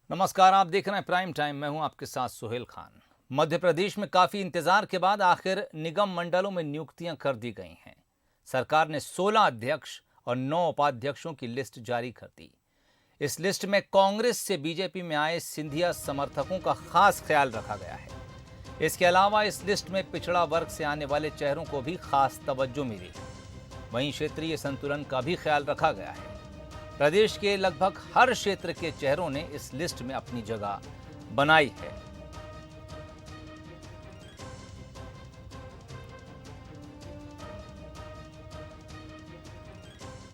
नमस्कार, आप देख रहे हैं प्राइम टाइम। मैं हूं आपके साथ सुहेल खान। मध्य प्रदेश में काफी इंतजार के बाद आखिर निगम मंडलों में नियुक्तियां कर दी गई हैं। सरकार ने 16 अध्यक्ष और 9 उपाध्यक्षों की लिस्ट जारी कर दी। इस लिस्ट में कांग्रेस से बीजेपी में आए सिंधिया समर्थकों का खास ख्याल रखा गया है। इसके अलावा इस लिस्ट में पिछड़ा वर्ग से आने वाले चेहरों को भी खास तवज्जो मिली है। वहीं क्षेत्रीय संतुलन का भी ख्याल रखा गया है। प्रदेश के लगभग हर क्षेत्र के चेहरों ने इस लिस्ट में अपनी जगह बनाई है।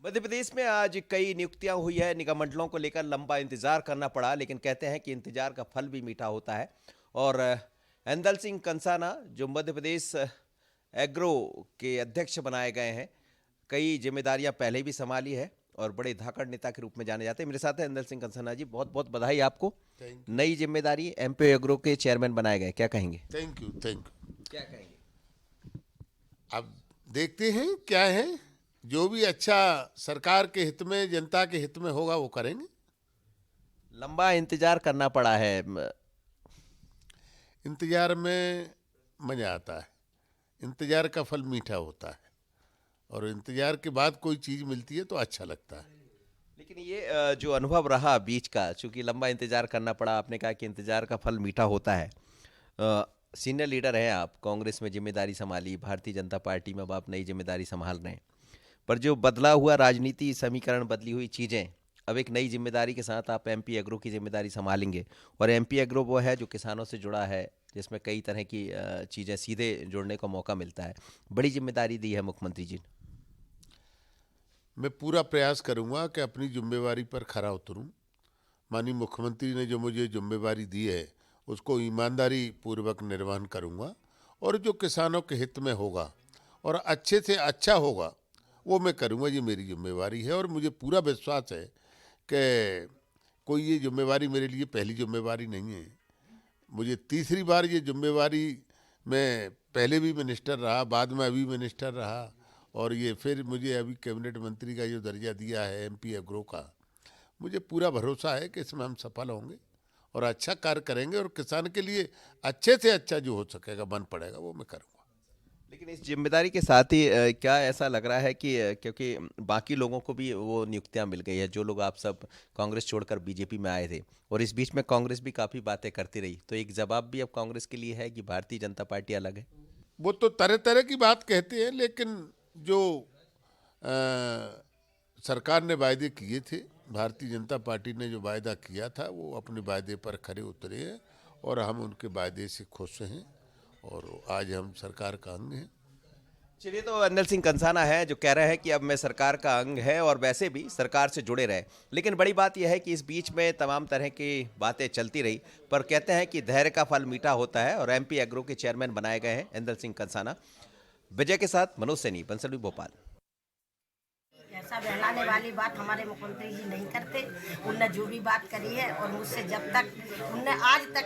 मध्य प्रदेश में आज कई नियुक्तियां हुई है। निगम मंडलों को लेकर लंबा इंतजार करना पड़ा, लेकिन कहते हैं कि इंतजार का फल भी मीठा होता है। और ऐंदल सिंह कंसाना जो मध्य प्रदेश एग्रो के अध्यक्ष बनाए गए हैं, कई जिम्मेदारियां पहले भी संभाली है और बड़े धाकड़ नेता के रूप में जाने जाते हैं। मेरे साथ है ऐंदल सिंह कंसाना जी, बहुत बहुत बधाई आपको। नई जिम्मेदारी, एमपी एग्रो के चेयरमैन बनाए गए, क्या कहेंगे? थैंक यू क्या कहेंगे? अब देखते हैं क्या है, जो भी अच्छा सरकार के हित में, जनता के हित में होगा वो करेंगे। लंबा इंतजार करना पड़ा है। इंतजार में मजा आता है, इंतजार का फल मीठा होता है और इंतजार के बाद कोई चीज मिलती है तो अच्छा लगता है। लेकिन ये जो अनुभव रहा बीच का, चूंकि लंबा इंतजार करना पड़ा, आपने कहा कि इंतजार का फल मीठा होता है। सीनियर लीडर हैं आप, कांग्रेस में जिम्मेदारी संभाली, भारतीय जनता पार्टी में अब आप नई जिम्मेदारी संभाल रहे हैं, पर जो बदला हुआ राजनीति समीकरण, बदली हुई चीज़ें, अब एक नई जिम्मेदारी के साथ आप एमपी एग्रो की जिम्मेदारी संभालेंगे। और एमपी एग्रो वो है जो किसानों से जुड़ा है, जिसमें कई तरह की चीज़ें सीधे जुड़ने का मौका मिलता है। बड़ी जिम्मेदारी दी है मुख्यमंत्री जी ने। मैं पूरा प्रयास करूंगा कि अपनी जिम्मेवारी पर खरा उतरूं। माननीय मुख्यमंत्री ने जो मुझे जिम्मेवारी दी है उसको ईमानदारी पूर्वक निर्वहन करूंगा और जो किसानों के हित में होगा और अच्छे से अच्छा होगा वो मैं करूंगा। ये मेरी जिम्मेवारी है और मुझे पूरा विश्वास है कि कोई ये जिम्मेवारी मेरे लिए पहली जिम्मेवारी नहीं है। मुझे तीसरी बार ये जिम्मेवारी, मैं पहले भी मिनिस्टर रहा, बाद में अभी मिनिस्टर रहा और ये फिर मुझे अभी कैबिनेट मंत्री का जो दर्जा दिया है एमपी एग्रो का, मुझे पूरा भरोसा है कि इसमें हम सफल होंगे और अच्छा कार्य करेंगे और किसान के लिए अच्छे से अच्छा जो हो सकेगा, बन पड़ेगा, वो मैं करूँगा। लेकिन इस जिम्मेदारी के साथ ही क्या ऐसा लग रहा है कि क्योंकि बाकी लोगों को भी वो नियुक्तियां मिल गई है, जो लोग आप सब कांग्रेस छोड़कर बीजेपी में आए थे, और इस बीच में कांग्रेस भी काफ़ी बातें करती रही, तो एक जवाब भी अब कांग्रेस के लिए है कि भारतीय जनता पार्टी अलग है? वो तो तरह तरह की बात कहते हैं, लेकिन जो सरकार ने वायदे किए थे, भारतीय जनता पार्टी ने जो वायदा किया था, वो अपने वायदे पर खरे उतरे हैं और हम उनके वायदे से खुश हैं और आज हम सरकार का अंग हैं। चलिए, तो ऐंदल सिंह कंसाना है जो कह रहे हैं कि अब मैं सरकार का अंग है और वैसे भी सरकार से जुड़े रहे। लेकिन बड़ी बात यह है कि इस बीच में तमाम तरह की बातें चलती रही, पर कहते हैं कि धैर्य का फल मीठा होता है और एमपी एग्रो के चेयरमैन बनाए गए हैं ऐंदल सिंह कंसाना। विजय के साथ मनोज सैनी, बंसलवी, भोपाल। ऐसा बहलाने वाली बात हमारे मुख्यमंत्री जी नहीं करते। उनने जो भी बात करी है, और मुझसे जब तक उनने आज तक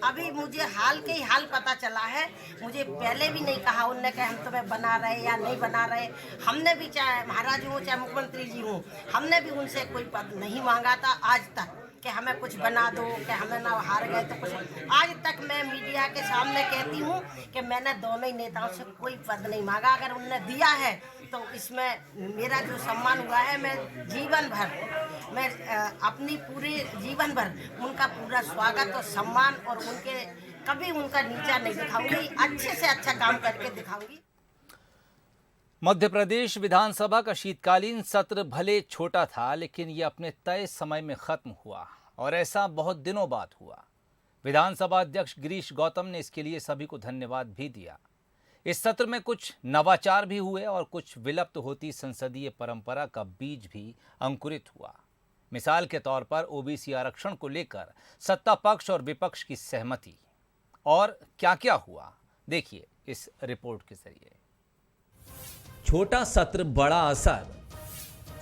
अभी मुझे हाल के ही हाल पता चला है, मुझे पहले भी नहीं कहा उनने कि हम तुम्हें बना रहे या नहीं बना रहे। हमने भी, चाहे महाराज हूँ चाहे मुख्यमंत्री जी हूँ, हमने भी उनसे कोई पद नहीं मांगा था आज तक कि हमें कुछ बना दो, कि हमें ना हार गए तो कुछ। आज तक मैं मीडिया के सामने कहती हूँ कि मैंने दोनों ही नेताओं से कोई पद नहीं मांगा। अगर उनने दिया है तो इसमें मेरा जो सम्मान हुआ है, मैं जीवन भर, मैं अपनी पूरी जीवन भर उनका पूरा स्वागत और सम्मान, और उनके कभी उनका नीचा नहीं दिखाऊंगी, अच्छे से अच्छा काम करके दिखाऊंगी। मध्य प्रदेश विधानसभा का शीतकालीन सत्र भले छोटा था, लेकिन यह अपने तय समय में खत्म हुआ और ऐसा बहुत दिनों बाद हुआ। विधानसभा अध्यक्ष गिरीश गौतम ने इसके लिए सभी को धन्यवाद भी दिया। इस सत्र में कुछ नवाचार भी हुए और कुछ विलुप्त होती संसदीय परंपरा का बीज भी अंकुरित हुआ। मिसाल के तौर पर ओबीसी आरक्षण को लेकर सत्ता पक्ष और विपक्ष की सहमति। और क्या क्या हुआ, देखिए इस रिपोर्ट के जरिए। छोटा सत्र, बड़ा असर।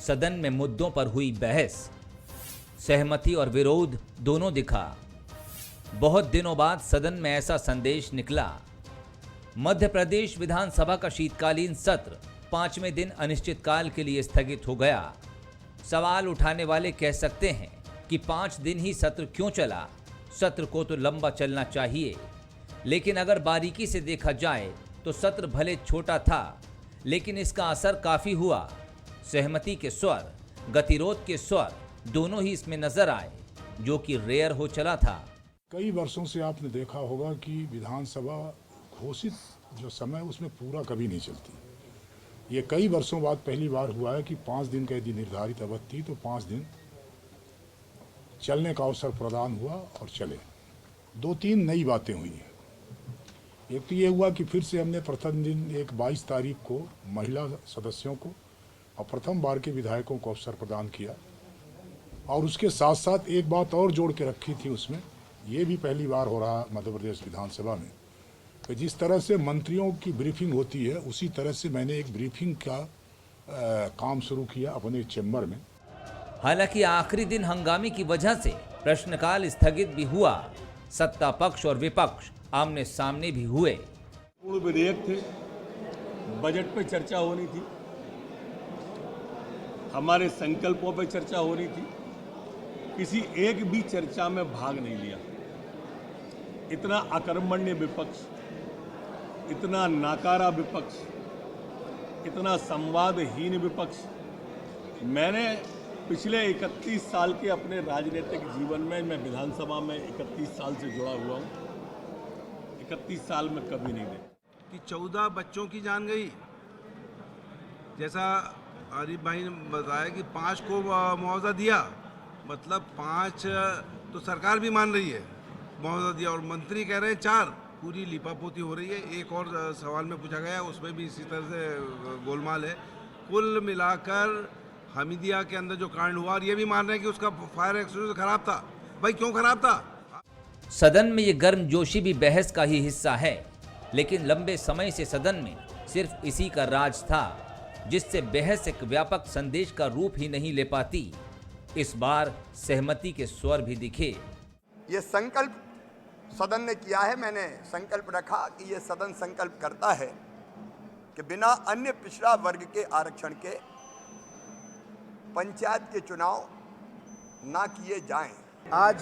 सदन में मुद्दों पर हुई बहस, सहमति और विरोध दोनों दिखा। बहुत दिनों बाद सदन में ऐसा संदेश निकला। मध्य प्रदेश विधानसभा का शीतकालीन सत्र 5वें दिन अनिश्चितकाल के लिए स्थगित हो गया। सवाल उठाने वाले कह सकते हैं कि 5 दिन ही सत्र क्यों चला। सत्र को तो लंबा चलना चाहिए, लेकिन अगर बारीकी से देखा जाए तो सत्र भले छोटा था, लेकिन इसका असर काफी हुआ। सहमति के स्वर, गतिरोध के स्वर दोनों ही इसमें नजर आए, जो कि रेयर हो चला था। कई वर्षों से आपने देखा होगा कि विधानसभा घोषित जो समय उसमें पूरा कभी नहीं चलती। ये कई वर्षों बाद पहली बार हुआ है कि 5 दिन का यदि निर्धारित अवधि थी तो 5 दिन चलने का अवसर प्रदान हुआ और चले। 2-3 नई बातें हुई हैं। एक तो ये हुआ कि फिर से हमने प्रथम दिन 22 तारीख को महिला सदस्यों को और प्रथम बार के विधायकों को अवसर प्रदान किया, और उसके साथ साथ एक बात और जोड़ के रखी थी उसमें, ये भी पहली बार हो रहा मध्य प्रदेश विधानसभा में कि जिस तरह से मंत्रियों की ब्रीफिंग होती है उसी तरह से मैंने एक ब्रीफिंग का काम शुरू किया अपने चैम्बर में। हालांकि आखिरी दिन हंगामे की वजह से प्रश्नकाल स्थगित भी हुआ। सत्ता पक्ष और विपक्ष आमने सामने भी हुए। पूर्ण विधेयक थे, बजट पे चर्चा होनी थी, हमारे संकल्पों पे चर्चा होनी थी, किसी एक भी चर्चा में भाग नहीं लिया। इतना अकर्मण्य विपक्ष, इतना नाकारा विपक्ष, इतना संवादहीन विपक्ष मैंने पिछले 31 साल के अपने राजनीतिक जीवन में, मैं विधानसभा में 31 साल से जुड़ा हुआ हूँ, 31 साल में कभी नहीं देखा। कि 14 बच्चों की जान गई, जैसा आरिफ भाई ने बताया कि 5 को मुआवजा दिया, मतलब 5 तो सरकार भी मान रही है मुआवजा दिया, और मंत्री कह रहे हैं 4। पूरी लिपापोती हो रही है। एक और सवाल में पूछा गया, उसमें भी इसी तरह से गोलमाल है। कुल मिलाकर हमीदिया के अंदर जो कांड हुआ, और ये भी मान रहे हैं कि उसका फायर एक्सटिंग्विशर खराब था। भाई क्यों खराब था? सदन में ये गर्मजोशी भी बहस का ही हिस्सा है, लेकिन लंबे समय से सदन में सिर्फ इसी का राज था, जिससे बहस एक व्यापक संदेश का रूप ही नहीं ले पाती। इस बार सहमति के स्वर भी दिखे। ये संकल्प सदन ने किया है, मैंने संकल्प रखा कि ये सदन संकल्प करता है कि बिना अन्य पिछड़ा वर्ग के आरक्षण के पंचायत के चुनाव ना किए जाएं। आज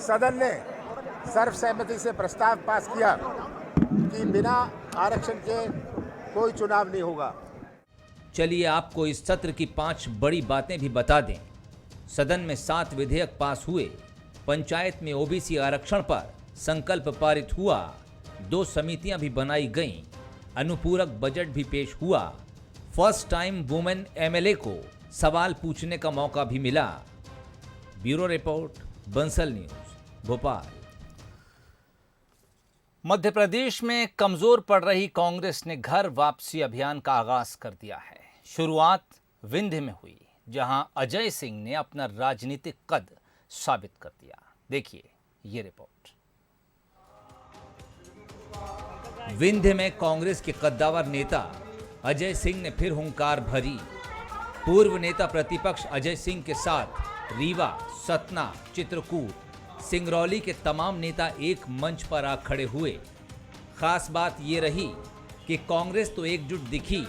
सदन ने सर्वसहमति से प्रस्ताव पास किया कि बिना आरक्षण के कोई चुनाव नहीं होगा। चलिए आपको इस सत्र की 5 बड़ी बातें भी बता दें। सदन में 7 विधेयक पास हुए। पंचायत में ओबीसी आरक्षण पर संकल्प पारित हुआ। 2 समितियां भी बनाई गईं। अनुपूरक बजट भी पेश हुआ। फर्स्ट टाइम वुमेन एमएलए को सवाल पूछने का मौका भी मिला। Bureau report, Bansal news, Bhopal. Madhya Pradesh में कमजोर पड़ रही कांग्रेस ने घर वापसी अभियान का आगाज कर दिया है। शुरुआत विंध्य में हुई, जहां अजय सिंह ने अपना राजनीतिक कद साबित कर दिया। देखिए ये रिपोर्ट। विंध्य में कांग्रेस के कद्दावर नेता अजय सिंह ने फिर हुंकार भरी। पूर्व नेता प्रतिपक्ष अजय सिंह के साथ रीवा, सतना, चित्रकूट, सिंगरौली के तमाम नेता एक मंच पर आ खड़े हुए। खास बात ये रही कि कांग्रेस तो एकजुट दिखी,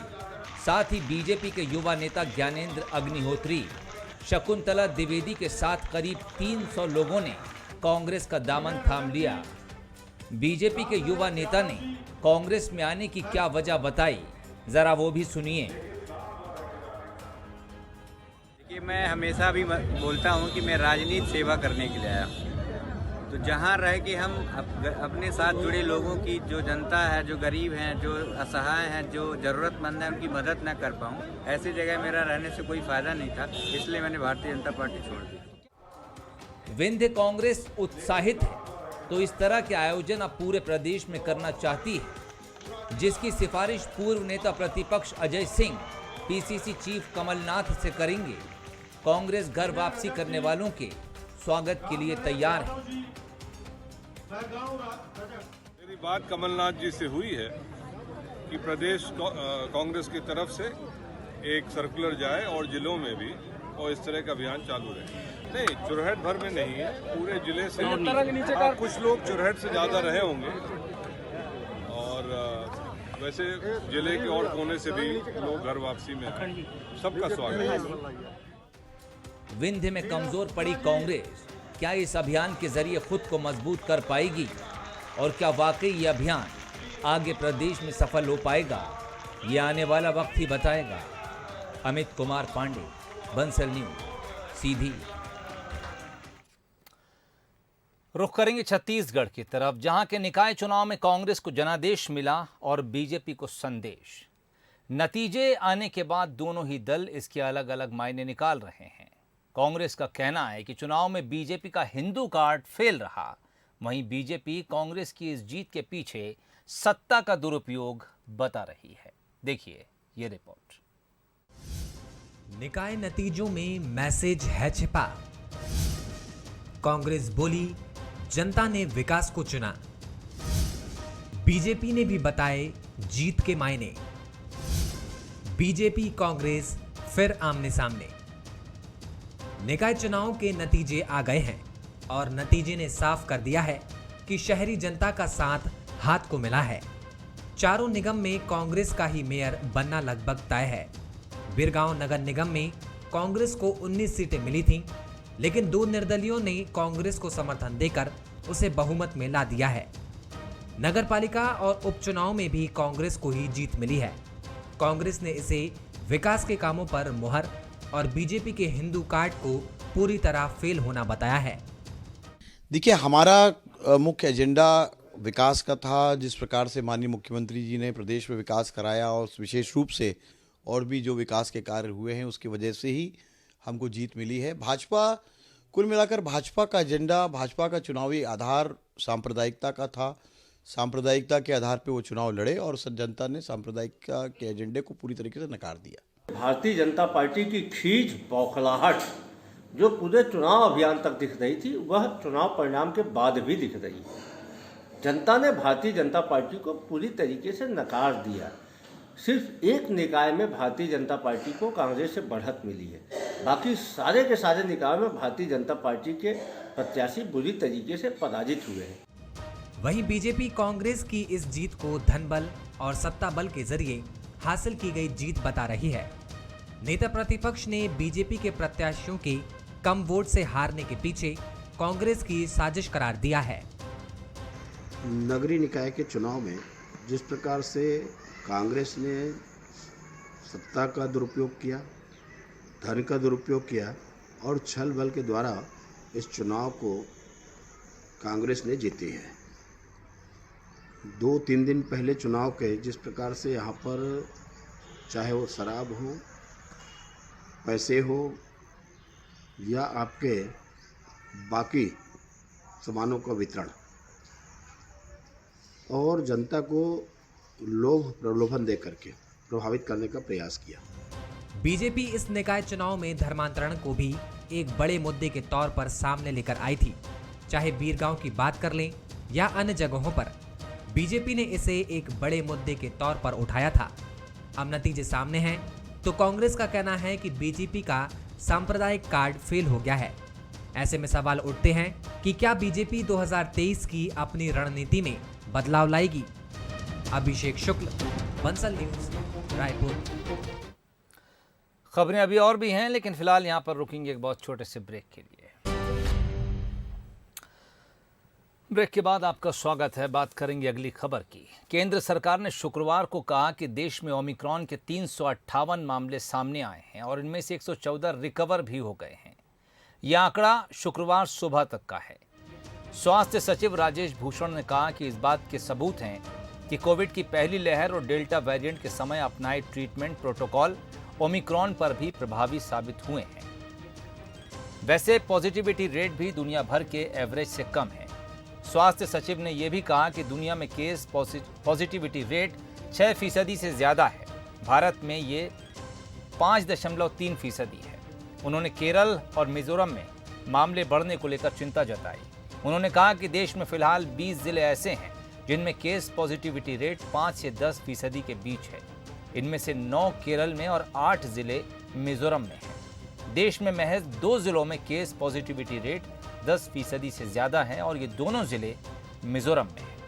साथ ही बीजेपी के युवा नेता ज्ञानेंद्र अग्निहोत्री, शकुंतला द्विवेदी के साथ करीब 300 लोगों ने कांग्रेस का दामन थाम लिया। बीजेपी के युवा नेता ने कांग्रेस में आने की क्या वजह बताई, जरा वो भी सुनिए। देखिए, मैं हमेशा भी बोलता हूं कि मैं राजनीति सेवा करने के लिए आया हूं। तो जहां रह के हम अपने साथ जुड़े लोगों की, जो जनता है, जो गरीब हैं, जो असहाय हैं, जो ज़रूरतमंद हैं, उनकी मदद न कर पाऊं, ऐसी जगह मेरा रहने से कोई फ़ायदा नहीं था। इसलिए मैंने भारतीय जनता पार्टी छोड़ दी। विंध्य कांग्रेस उत्साहित है तो इस तरह के आयोजन अब पूरे प्रदेश में करना चाहती है, जिसकी सिफारिश पूर्व नेता प्रतिपक्ष अजय सिंह पीसीसी चीफ कमलनाथ से करेंगे। कांग्रेस घर वापसी करने वालों के स्वागत के लिए तैयार है। मेरी बात कमलनाथ जी से हुई है कि प्रदेश कांग्रेस की तरफ से एक सर्कुलर जाए और जिलों में भी, और इस तरह का अभियान चालू रहे। नहीं, चुरहट भर में नहीं है, पूरे जिले से। कुछ लोग चुरहट से ज़्यादा रहे होंगे, और वैसे जिले के और कोने से भी लोग घर वापसी में हैं। सबका स्वागत है। विंध्य में कमजोर पड़ी कांग्रेस क्या इस अभियान के जरिए खुद को मजबूत कर पाएगी और क्या वाकई ये अभियान आगे प्रदेश में सफल हो पाएगा, ये आने वाला वक्त ही बताएगा। अमित कुमार पांडे, बंसल न्यूज, सीधी। रुख करेंगे छत्तीसगढ़ की तरफ, जहां के निकाय चुनाव में कांग्रेस को जनादेश मिला और बीजेपी को संदेश। नतीजे आने के बाद दोनों ही दल इसके अलग अलग मायने निकाल रहे हैं। कांग्रेस का कहना है कि चुनाव में बीजेपी का हिंदू कार्ड फेल रहा, वहीं बीजेपी कांग्रेस की इस जीत के पीछे सत्ता का दुरुपयोग बता रही है। देखिए ये रिपोर्ट। निकाय नतीजों में मैसेज है छिपा। कांग्रेस बोली जनता ने विकास को चुना, बीजेपी ने भी बताए जीत के मायने। बीजेपी कांग्रेस फिर आमने सामने। निकाय चुनाव के नतीजे आ गए हैं और नतीजे ने साफ कर दिया है कि शहरी जनता का साथ हाथ को मिला है। चारों निगम में कांग्रेस का ही मेयर बनना लगभग तय है। बिरगांव नगर निगम में कांग्रेस को 19 सीटें मिली थीं, लेकिन 2 निर्दलियों ने कांग्रेस को समर्थन देकर उसे बहुमत में ला दिया है। नगर पालिका और उपचुनाव में भी कांग्रेस को ही जीत मिली है। कांग्रेस ने इसे विकास के कामों पर मुहर और बीजेपी के हिंदू कार्ड को पूरी तरह फेल होना बताया है। देखिए, हमारा मुख्य एजेंडा विकास का था। जिस प्रकार से माननीय मुख्यमंत्री जी ने प्रदेश में विकास कराया और विशेष रूप से और भी जो विकास के कार्य हुए हैं उसकी वजह से ही हमको जीत मिली है। भाजपा, कुल मिलाकर भाजपा का एजेंडा, भाजपा का चुनावी आधार सांप्रदायिकता का था। सांप्रदायिकता के आधार पे वो चुनाव लड़े और जनता ने सांप्रदायिकता के एजेंडे को पूरी तरीके से नकार दिया। भारतीय जनता पार्टी की खींच बौखलाहट जो पूरे चुनाव अभियान तक दिख रही थी, वह चुनाव परिणाम के बाद भी दिख रही है। जनता ने भारतीय जनता पार्टी को पूरी तरीके से नकार दिया। सिर्फ एक निकाय में भारतीय जनता पार्टी को कांग्रेस से बढ़त मिली है, बाकी सारे के सारे निकाय में भारतीय जनता पार्टी के प्रत्याशी बुरी तरीके से पराजित हुए हैं। वहीं बीजेपी कांग्रेस की इस जीत को धन बल और सत्ता बल के जरिए हासिल की गई जीत बता रही है। नेता प्रतिपक्ष ने बीजेपी के प्रत्याशियों के कम वोट से हारने के पीछे कांग्रेस की साजिश करार दिया है। नगरीय निकाय के चुनाव में जिस प्रकार से कांग्रेस ने सत्ता का दुरुपयोग किया, धन का दुरुपयोग किया और छल बल के द्वारा इस चुनाव को कांग्रेस ने जीती है। 2-3 दिन पहले चुनाव के जिस प्रकार से यहाँ पर चाहे वो शराब हो, पैसे हो या आपके बाकी सामानों का वितरण और जनता को लोभ प्रलोभन दे करके प्रभावित करने का प्रयास किया। बीजेपी इस निकाय चुनाव में धर्मांतरण को भी एक बड़े मुद्दे के तौर पर सामने लेकर आई थी। चाहे बीरगांव की बात कर लें या अन्य जगहों पर, बीजेपी ने इसे एक बड़े मुद्दे के तौर पर उठाया था। अब नतीजे सामने हैं तो कांग्रेस का कहना है कि बीजेपी का सांप्रदायिक कार्ड फेल हो गया है। ऐसे में सवाल उठते हैं कि क्या बीजेपी 2023 की अपनी रणनीति में बदलाव लाएगी। अभिषेक शुक्ल, बंसल न्यूज, रायपुर। खबरें अभी और भी हैं, लेकिन फिलहाल यहां पर रुकेंगे एक बहुत छोटे से ब्रेक के लिए। ब्रेक के बाद आपका स्वागत है। बात करेंगे अगली खबर की। केंद्र सरकार ने शुक्रवार को कहा कि देश में ओमिक्रॉन के 358 मामले सामने आए हैं और इनमें से 114 रिकवर भी हो गए हैं। यह आंकड़ा शुक्रवार सुबह तक का है। स्वास्थ्य सचिव राजेश भूषण ने कहा कि इस बात के सबूत हैं कि कोविड की पहली लहर और डेल्टा वेरिएंट के समय अपनाए ट्रीटमेंट प्रोटोकॉल ओमिक्रॉन पर भी प्रभावी साबित हुए हैं। वैसे पॉजिटिविटी रेट भी दुनिया भर के एवरेज से कम है। स्वास्थ्य सचिव ने यह भी कहा कि दुनिया में केस पॉजिटिविटी रेट 6% से ज्यादा है। भारत में ये 5.3% है। उन्होंने केरल और मिजोरम में मामले बढ़ने को लेकर चिंता जताई। उन्होंने कहा कि देश में फिलहाल 20 जिले ऐसे हैं जिनमें केस पॉजिटिविटी रेट 5 से 10% के बीच है। इनमें से 9 केरल में और 8 जिले मिजोरम में हैं। देश में महज 2 जिलों में केस पॉजिटिविटी रेट 10% से ज्यादा है और ये दोनों जिले मिजोरम में हैं।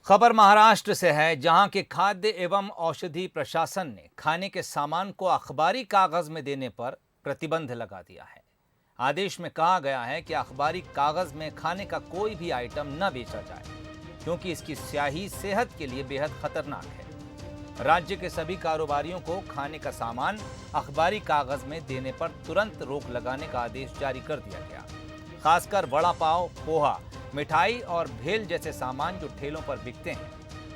खबर महाराष्ट्र से है, जहां के खाद्य एवं औषधि प्रशासन ने खाने के सामान को अखबारी कागज में देने पर प्रतिबंध लगा दिया है। आदेश में कहा गया है कि अखबारी कागज में खाने का कोई भी आइटम न बेचा जाए, क्योंकि इसकी स्याही सेहत के लिए बेहद खतरनाक है। राज्य के सभी कारोबारियों को खाने का सामान अखबारी कागज में देने पर तुरंत रोक लगाने का आदेश जारी कर दिया गया। खासकर वड़ा पाव, पोहा, मिठाई और भेल जैसे सामान जो ठेलों पर बिकते हैं,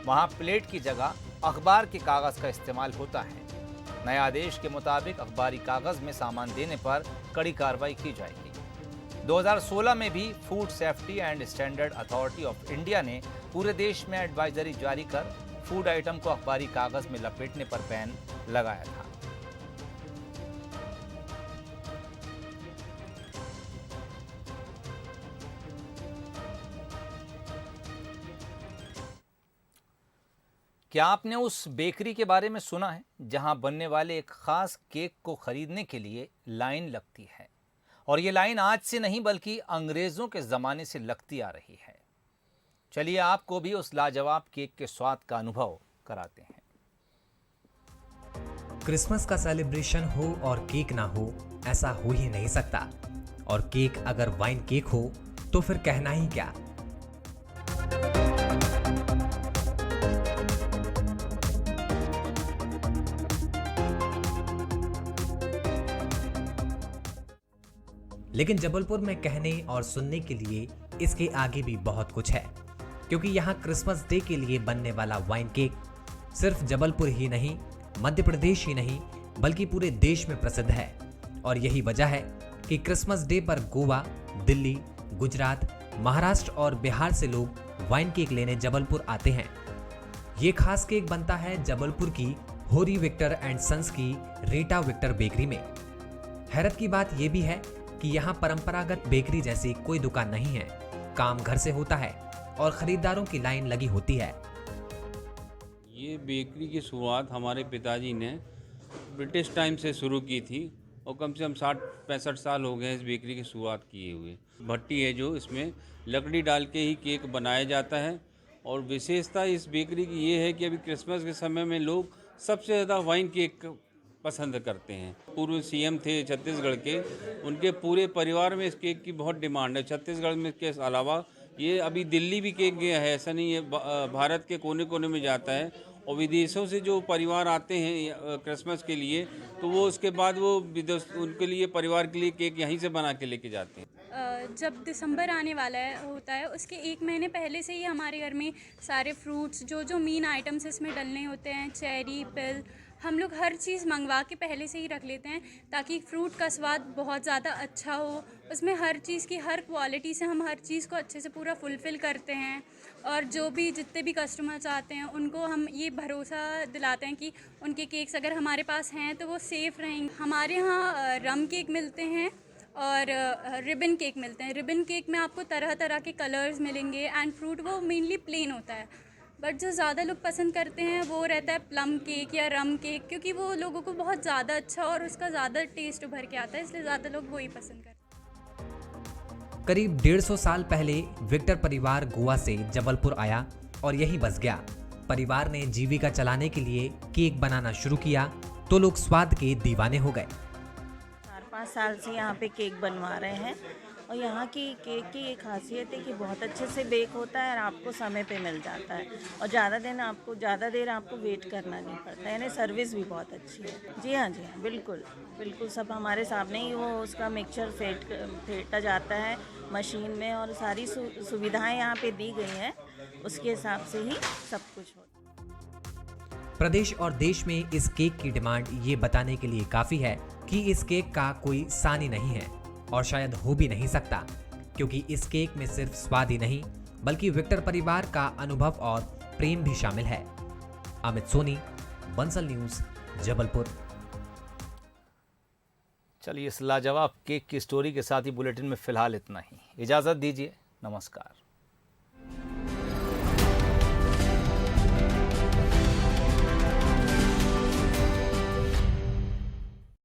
वहां प्लेट की जगह अखबार के कागज का इस्तेमाल होता है। नए आदेश के मुताबिक अखबारी कागज में सामान देने पर कड़ी कार्रवाई की जाएगी। 2016 में भी food safety and standard authority of India ने पूरे देश में एडवाइजरी जारी कर फूड आइटम को अखबारी कागज में लपेटने पर बैन लगाया था। क्या आपने उस बेकरी के बारे में सुना है जहां बनने वाले एक खास केक को खरीदने के लिए लाइन लगती है? और ये लाइन आज से नहीं बल्कि अंग्रेजों के जमाने से लगती आ रही है। चलिए आपको भी उस लाजवाब केक के स्वाद का अनुभव कराते हैं। क्रिसमस का सेलिब्रेशन हो और केक ना हो, ऐसा हो ही नहीं सकता। और केक अगर वाइन केक हो तो फिर कहना ही क्या। लेकिन जबलपुर में कहने और सुनने के लिए इसके आगे भी बहुत कुछ है, क्योंकि यहाँ क्रिसमस डे के लिए बनने वाला वाइन केक सिर्फ जबलपुर ही नहीं, मध्य प्रदेश ही नहीं, बल्कि पूरे देश में प्रसिद्ध है। और यही वजह है कि क्रिसमस डे पर गोवा, दिल्ली, गुजरात, महाराष्ट्र और बिहार से लोग वाइन केक लेने जबलपुर आते हैं। ये खास केक बनता है जबलपुर की होरी विक्टर एंड सन्स की रीटा विक्टर बेकरी में। हैरत की बात यह भी है कि यहाँ परंपरागत बेकरी जैसी कोई दुकान नहीं है। काम घर से होता है और खरीदारों की लाइन लगी होती है। ये बेकरी की शुरुआत हमारे पिताजी ने ब्रिटिश टाइम से शुरू की थी और कम से कम 60-65 साल हो गए इस बेकरी की शुरुआत किए हुए। भट्टी है जो इसमें लकड़ी डाल के ही केक बनाया जाता है। और विशेषता इस बेकरी की ये है कि अभी क्रिसमस के समय में लोग सबसे ज़्यादा वाइन केक पसंद करते हैं। पूर्व सीएम थे छत्तीसगढ़ के, उनके पूरे परिवार में इस केक की बहुत डिमांड है। छत्तीसगढ़ में के अलावा ये अभी दिल्ली भी केक गया है, ऐसा नहीं है, भारत के कोने कोने में जाता है। और विदेशों से जो परिवार आते हैं क्रिसमस के लिए, तो वो उसके बाद वो उनके लिए, परिवार के लिए केक यहीं से बना के लेके जाते हैं। जब दिसंबर आने वाला होता है, उसके 1 महीने पहले से ही हमारे घर में सारे फ्रूट्स जो मेन आइटम्स इसमें डलने होते हैं, चेरी, पिल, हम लोग हर चीज़ मंगवा के पहले से ही रख लेते हैं, ताकि फ्रूट का स्वाद बहुत ज़्यादा अच्छा हो। उसमें हर चीज़ की हर क्वालिटी से हम हर चीज़ को अच्छे से पूरा फुलफ़िल करते हैं। और जो भी जितने भी कस्टमर्स आते हैं उनको हम ये भरोसा दिलाते हैं कि उनके केक्स अगर हमारे पास हैं तो वो सेफ़ रहेंगे। हमारे यहाँ रम केक मिलते हैं और रिबन केक मिलते हैं। रिबन केक में आपको तरह तरह के कलर्स मिलेंगे एंड फ्रूट वो मेनली प्लेन होता है। बट जो ज़्यादा लोग पसंद करते हैं वो रहता है प्लम केक या रम केक, क्योंकि वो लोगों को बहुत ज़्यादा अच्छा और उसका ज़्यादा टेस्ट उभर के आता है, इसलिए ज़्यादा लोग वही पसंद करते हैं। करीब 150 साल पहले विक्टर परिवार गोवा से जबलपुर आया और यहीं बस गया। परिवार ने जीविका चलाने के लिए केक बनाना शुरू किया तो लोग स्वाद के दीवाने हो गए। 4-5 साल से यहाँ पे केक बनवा रहे हैं और यहाँ की केक की एक खासियत है कि बहुत अच्छे से बेक होता है और आपको समय पे मिल जाता है और ज़्यादा देर आपको वेट करना नहीं पड़ता, यानी सर्विस भी बहुत अच्छी है। जी हाँ बिल्कुल सब हमारे सामने ही वो उसका मिक्सचर फेंटा जाता है मशीन में और सारी सुविधाएं यहाँ पे दी गई हैं, उसके हिसाब से ही सब कुछ होता है। प्रदेश और देश में इस केक की डिमांड ये बताने के लिए काफ़ी है कि इस केक का कोई सानी नहीं है और शायद हो भी नहीं सकता, क्योंकि इस केक में सिर्फ स्वाद ही नहीं बल्कि विक्टर परिवार का अनुभव और प्रेम भी शामिल है। अमित सोनी, बंसल न्यूज, जबलपुर। चलिए, इस लाजवाब केक की स्टोरी के साथ ही बुलेटिन में फिलहाल इतना ही। इजाजत दीजिए, नमस्कार।